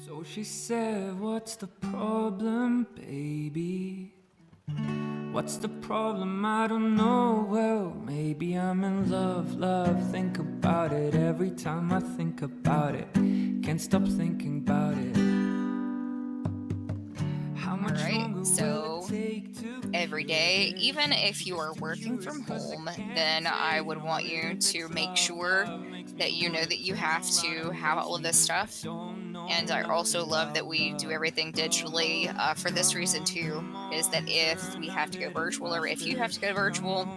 So she said, what's the problem, baby? What's the problem? I don't know. Well, maybe I'm in love, love. Think about it every time I think about it. Can't stop thinking about it. How much longer will it take to Every day, even if you are working from home, then I would want you to make sure that you know that you have to have all of this stuff. And I also love that we do everything digitally for this reason too, is that if we have to go virtual, or if you have to go virtual,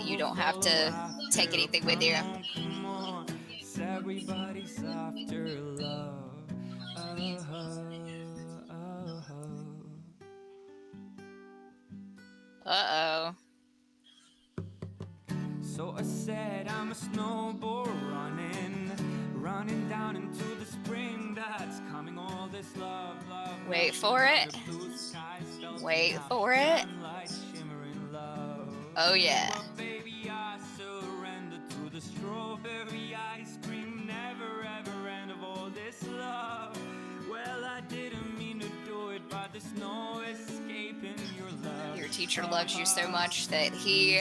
you don't have to take anything with you. Everybody's after love. Uh-oh. So I said I'm a snowball running down into the spring that's coming. All this love, love. Wait for it. Wait for it. Oh yeah. Baby, I surrender to the strawberry ice cream. Never ever end of all this love. Well, I didn't mean to do it, but there's no escaping your love. Your teacher loves you so much that she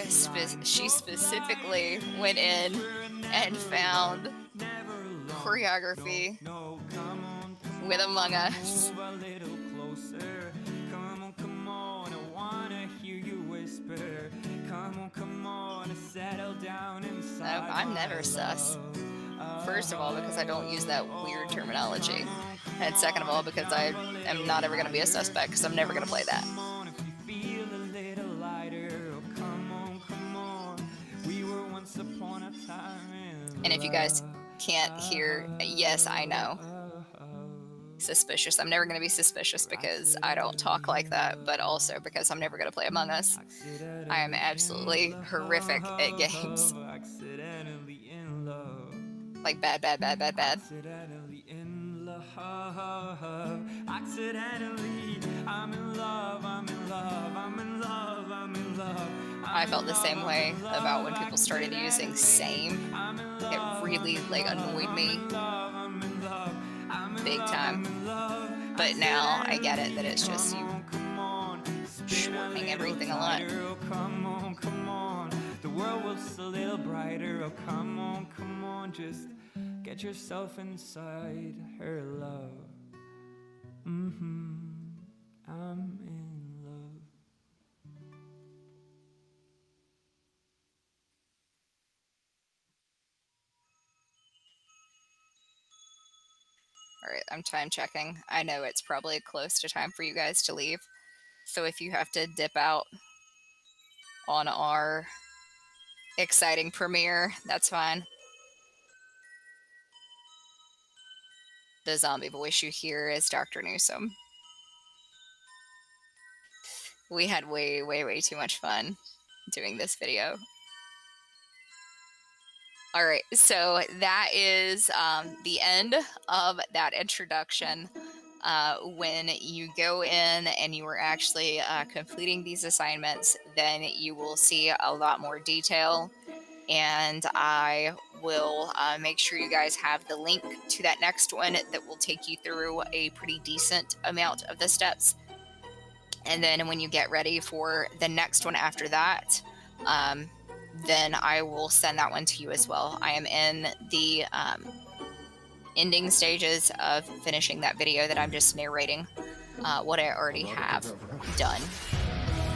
specifically went in and found choreography with Among Us. No, I'm never sus. First of all, because I don't use that weird terminology. And second of all, because I am not ever going to be a suspect, because I'm never going to play that. And if you guys can't hear, yes, I know. Suspicious. I'm never going to be suspicious because I don't talk like that, but also because I'm never going to play Among Us. I am absolutely horrific at games. Like bad. Accidentally, I'm in love. I felt the same way about when people started using same. It really annoyed me big time. But now I get it that it's just you shortening everything a lot. Come on. The world was a little brighter. Oh, come on. Just get yourself inside her love. I'm in love. All right, I'm time checking. I know it's probably close to time for you guys to leave. So if you have to dip out on our exciting premiere, that's fine. The zombie voice you hear is Dr. Newsom. We had way too much fun doing this video. All right, so that is the end of that introduction. When you go in and you are actually completing these assignments, then you will see a lot more detail. And I will make sure you guys have the link to that next one that will take you through a pretty decent amount of the steps. And then when you get ready for the next one after that, then I will send that one to you as well. I am in the ending stages of finishing that video that I'm just narrating what I already have done.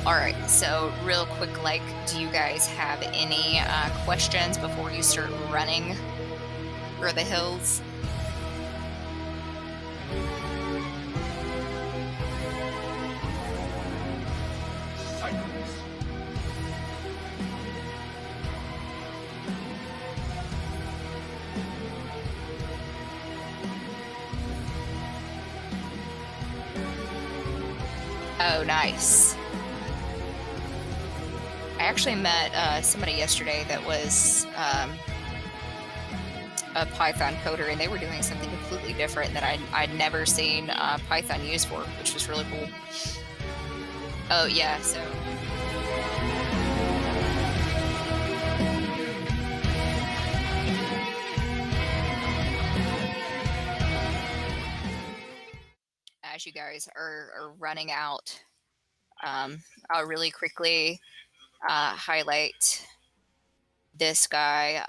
All right, so real quick, do you guys have any questions before you start running for the hills? Oh, nice. I actually met somebody yesterday that was a Python coder, and they were doing something completely different that I'd never seen Python used for, which was really cool. Oh, yeah, so... as you guys are running out, I'll really quickly highlight this guy.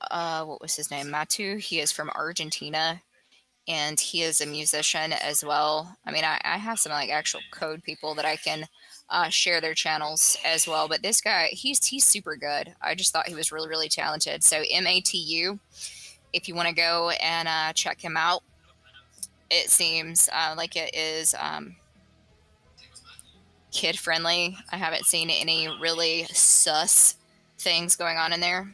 What was his name? Matu. He is from Argentina, and he is a musician as well. I mean, I have some like actual code people that I can share their channels as well. But this guy, he's super good. I just thought he was really, really talented. So Matu, if you want to go and check him out, it seems like it is kid friendly. I haven't seen any really sus things going on in there.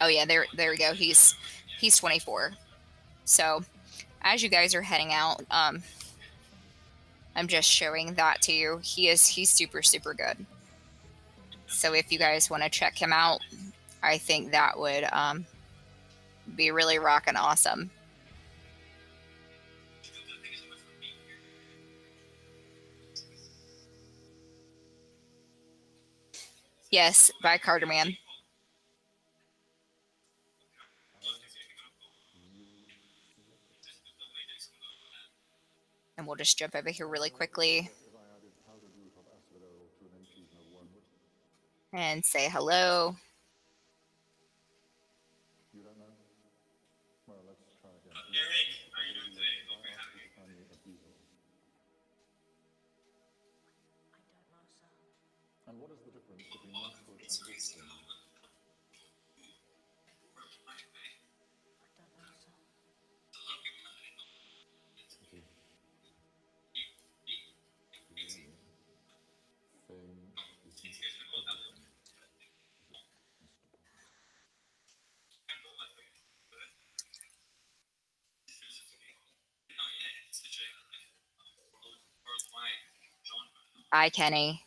Oh yeah, there we go. He's 24. So as you guys are heading out, I'm just showing that to you. He's super, super good. So if you guys want to check him out, I think that would be really rockin' awesome. Yes, by Carter Man. And we'll just jump over here really quickly and say hello. And what is the difference between menstrual transition? Hi, Kenny.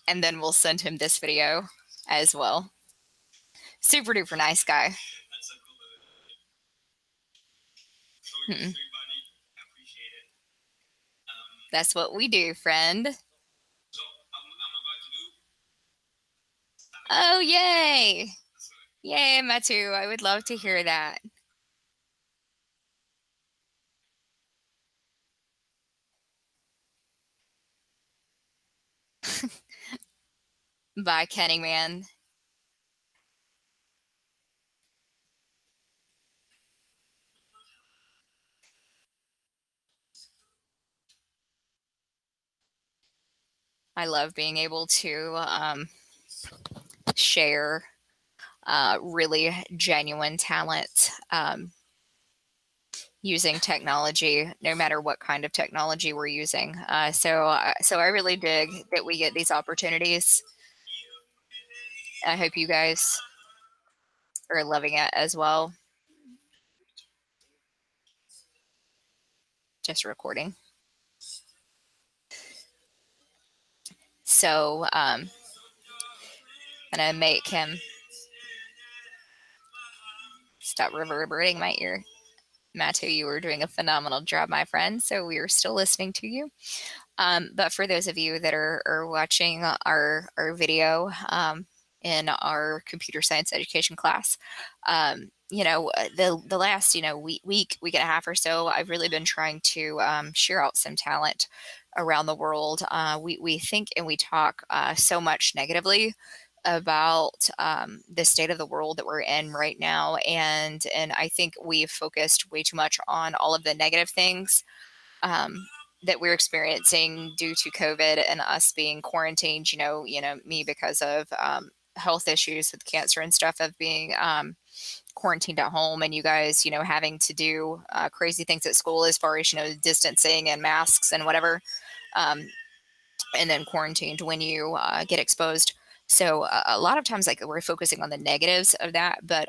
And then we'll send him this video as well. Super duper nice guy. That's what we do, friend. Oh, yay. Yay, Matu. I would love to hear that. Bye, Kenny Man. I love being able to share really genuine talent using technology, no matter what kind of technology we're using. So I really dig that we get these opportunities. I hope you guys are loving it as well. Just recording. So I'm gonna make him stop reverberating my ear. Matthew, you were doing a phenomenal job, my friend. So we are still listening to you. But for those of you that are watching our video in our computer science education class, the last week and a half or so, I've really been trying to share out some talent around the world. We think and we talk so much negatively about the state of the world that we're in right now, and I think we've focused way too much on all of the negative things that we're experiencing due to COVID and us being quarantined. Me because of health issues with cancer and stuff, of being quarantined at home, and you guys, having to do crazy things at school as far as distancing and masks and whatever. And then quarantined when you get exposed. So a lot of times, like, we're focusing on the negatives of that, but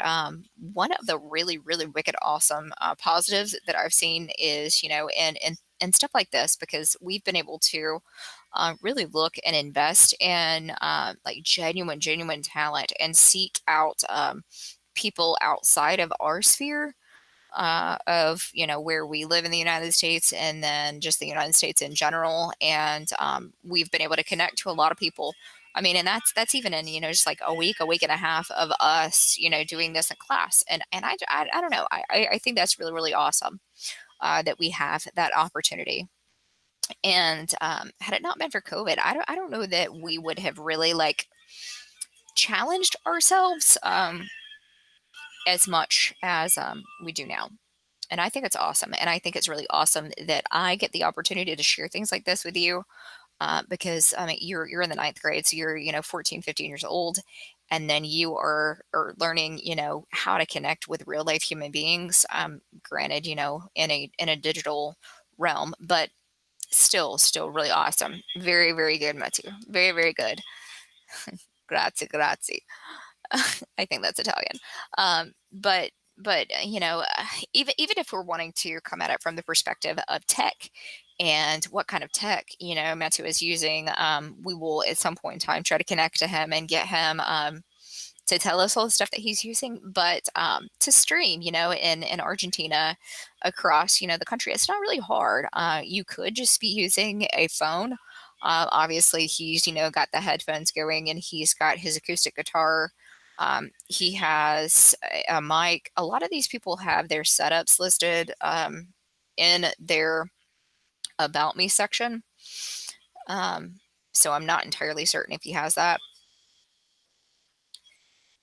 one of the really, really wicked awesome positives that I've seen is, and stuff like this, because we've been able to really look and invest in like genuine talent and seek out people outside of our sphere of where we live in the United States, and then just the United States in general. And we've been able to connect to a lot of people. I mean, and that's even in just like a week and a half of us doing this in class. And I don't know. I think that's really, really awesome that we have that opportunity. And had it not been for COVID, I don't know that we would have really like challenged ourselves as much as we do now. And I think it's awesome. And I think it's really awesome that I get the opportunity to share things like this with you, because I mean, you're in the ninth grade, so you're 14, 15 years old, and then you are learning how to connect with real life human beings. Granted, in a digital realm, but still really awesome. Very, very good, Matthew. Very, very good. Grazie, grazie. I think that's Italian. But even if we're wanting to come at it from the perspective of tech and what kind of tech Matthew is using, we will at some point in time try to connect to him and get him to tell us all the stuff that he's using. But to stream in Argentina across the country, it's not really hard. You could just be using a phone. Obviously he's got the headphones going, and he's got his acoustic guitar. He has a mic. A lot of these people have their setups listed in their about me section. So I'm not entirely certain if he has that.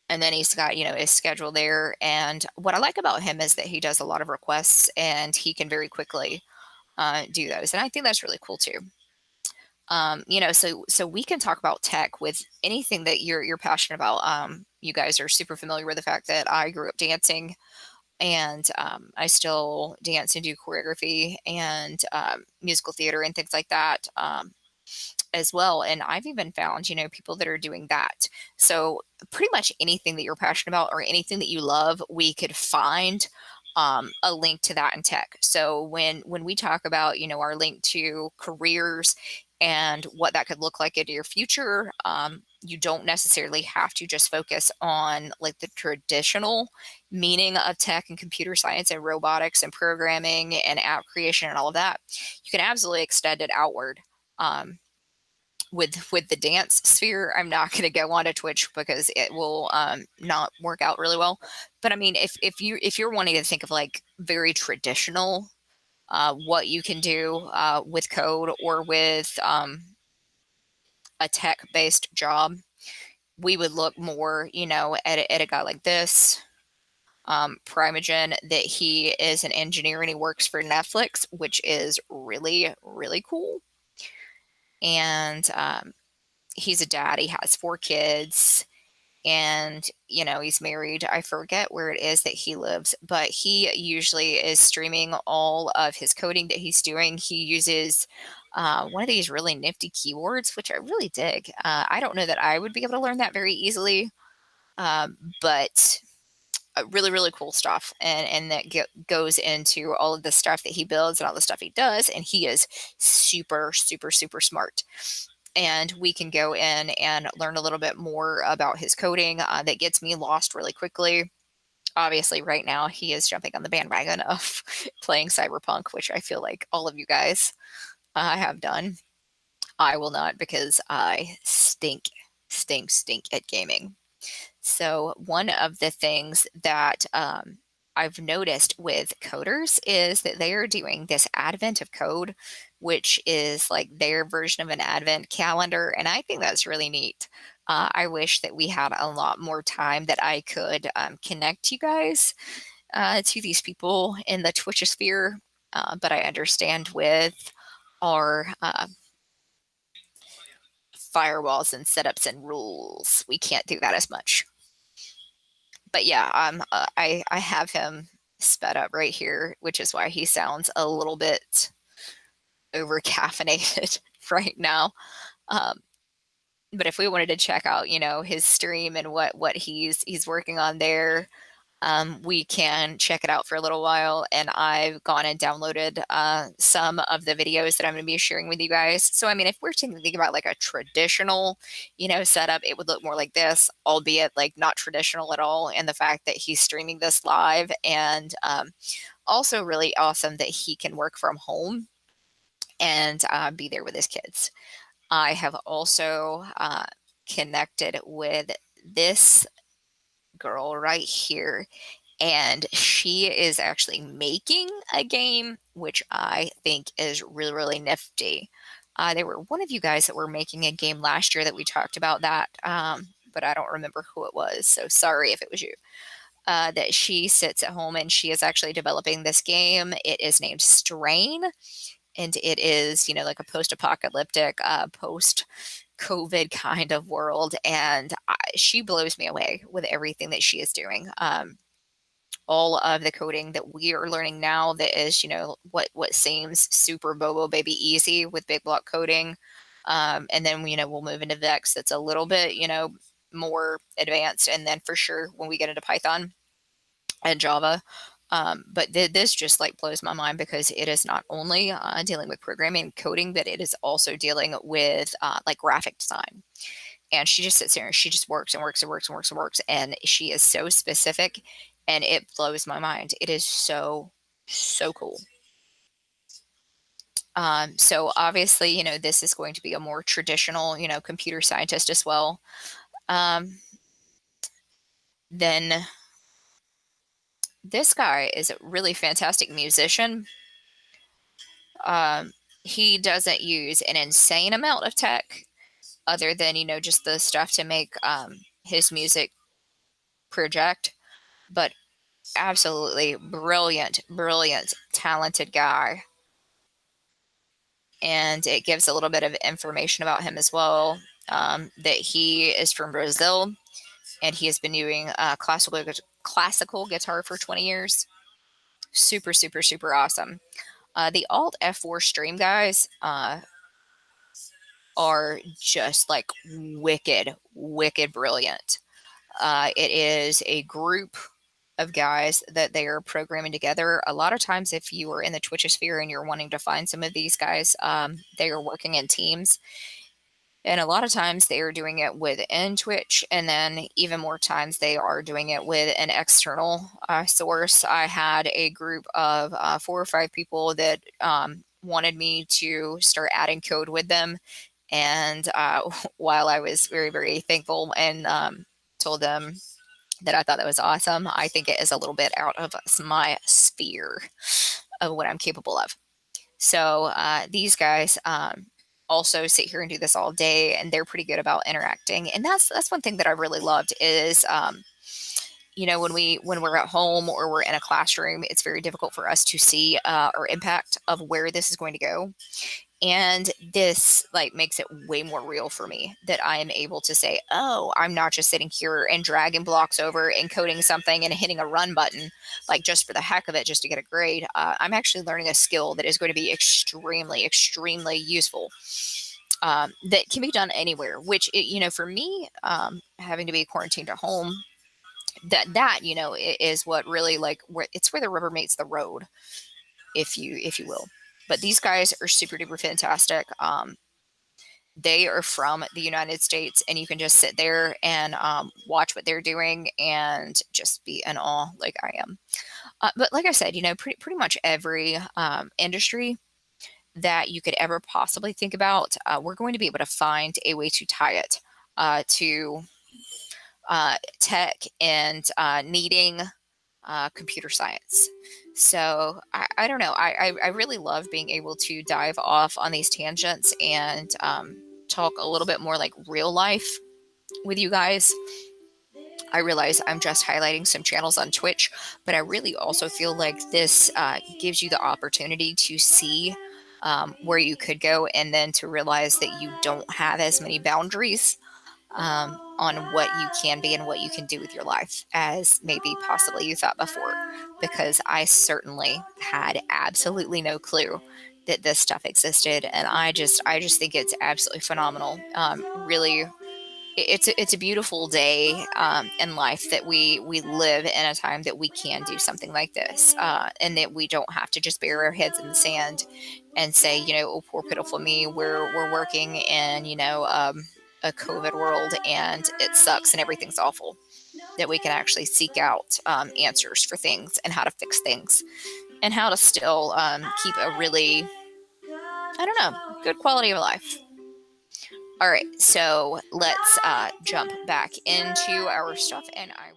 And then he's got his schedule there. And what I like about him is that he does a lot of requests, and he can very quickly do those. And I think that's really cool too. So we can talk about tech with anything that you're passionate about. You guys are super familiar with the fact that I grew up dancing, and I still dance and do choreography and musical theater and things like that. As well. And I've even found, people that are doing that. So pretty much anything that you're passionate about or anything that you love, we could find a link to that in tech. So when we talk about, our link to careers and what that could look like in your future, you don't necessarily have to just focus on like the traditional meaning of tech and computer science and robotics and programming and app creation and all of that. You can absolutely extend it outward. With the dance sphere, I'm not going to go on to Twitch because it will not work out really well. But I mean, if you're wanting to think of like very traditional, what you can do with code or with a tech-based job, we would look more, at a guy like this, Primogen, that he is an engineer and he works for Netflix, which is really, really cool. And he's a dad. He has 4 kids, and he's married. I forget where it is that he lives, but he usually is streaming all of his coding that he's doing. He uses one of these really nifty keywords, which I really dig. I don't know that I would be able to learn that very easily, but really, really cool stuff. And that goes into all of the stuff that he builds and all the stuff he does. And he is super, super, super smart. And we can go in and learn a little bit more about his coding that gets me lost really quickly. Obviously, right now, he is jumping on the bandwagon of playing Cyberpunk, which I feel like all of you guys have done. I will not, because I stink at gaming. So one of the things that I've noticed with coders is that they are doing this advent of code, which is like their version of an advent calendar. And I think that's really neat. I wish that we had a lot more time that I could connect you guys to these people in the Twitch sphere. But I understand with our firewalls and setups and rules, we can't do that as much. But yeah, I have him sped up right here, which is why he sounds a little bit over caffeinated right now. But if we wanted to check out, his stream and what he's working on there, we can check it out for a little while. And I've gone and downloaded some of the videos that I'm going to be sharing with you guys. So, I mean, if we're thinking about like a traditional, setup, it would look more like this, albeit like not traditional at all. And the fact that he's streaming this live, and also really awesome that he can work from home and be there with his kids. I have also connected with this girl right here, and she is actually making a game, which I think is really, really nifty. There were one of you guys that were making a game last year that we talked about that, but I don't remember who it was, so sorry if it was you. That she sits at home and she is actually developing this game. It is named Strain, and it is, like a post-apocalyptic, post-COVID kind of world, and she blows me away with everything that she is doing. All of the coding that we are learning now that is, what seems super bobo baby easy with big block coding. And then, we'll move into Vex that's a little bit, more advanced. And then for sure, when we get into Python and Java. But this just like blows my mind because it is not only dealing with programming and coding, but it is also dealing with like graphic design. And she just sits there and she just works and works and works and works and works. And she is so specific and it blows my mind. It is so, so cool. So obviously, this is going to be a more traditional, computer scientist as well. Then this guy is a really fantastic musician. He doesn't use an insane amount of tech other than, just the stuff to make his music project, but absolutely brilliant, brilliant, talented guy. And it gives a little bit of information about him as well, that he is from Brazil and he has been doing classical guitar for 20 years. Super, super, super awesome. The Alt F4 stream guys are just like wicked, wicked brilliant. It is a group of guys that they are programming together. A lot of times, if you are in the Twitchosphere and you're wanting to find some of these guys, they are working in teams. And a lot of times they are doing it within Twitch, and then even more times they are doing it with an external source. I had a group of 4 or 5 people that wanted me to start adding code with them. And while I was very, very thankful and told them that I thought that was awesome, I think it is a little bit out of my sphere of what I'm capable of. So these guys also sit here and do this all day, and they're pretty good about interacting. And that's one thing that I really loved is, when we're at home or we're in a classroom, it's very difficult for us to see our impact of where this is going to go. And this like makes it way more real for me that I am able to say, oh, I'm not just sitting here and dragging blocks over and coding something and hitting a run button, like just for the heck of it, just to get a grade. I'm actually learning a skill that is going to be extremely, extremely useful. That can be done anywhere, which, for me, having to be quarantined at home, that, is what really like where the rubber meets the road, if you will. But these guys are super duper fantastic. They are from the United States, and you can just sit there and watch what they're doing and just be in awe, like I am. But like I said, pretty much every industry that you could ever possibly think about, we're going to be able to find a way to tie it to tech and needing computer science. So I don't know. I really love being able to dive off on these tangents and talk a little bit more like real life with you guys. I realize I'm just highlighting some channels on Twitch, but I really also feel like this gives you the opportunity to see where you could go, and then to realize that you don't have as many boundaries on what you can be and what you can do with your life as maybe possibly you thought before. Because I certainly had absolutely no clue that this stuff existed, and I just think it's absolutely phenomenal. Really, it's a beautiful day in life that we live in a time that we can do something like this, and that we don't have to just bury our heads in the sand and say, oh, poor pitiful me. We're working in a COVID world, and it sucks and everything's awful. That we can actually seek out answers for things and how to fix things and how to still keep a really, I don't know, good quality of life. All right, so let's jump back into our stuff, and I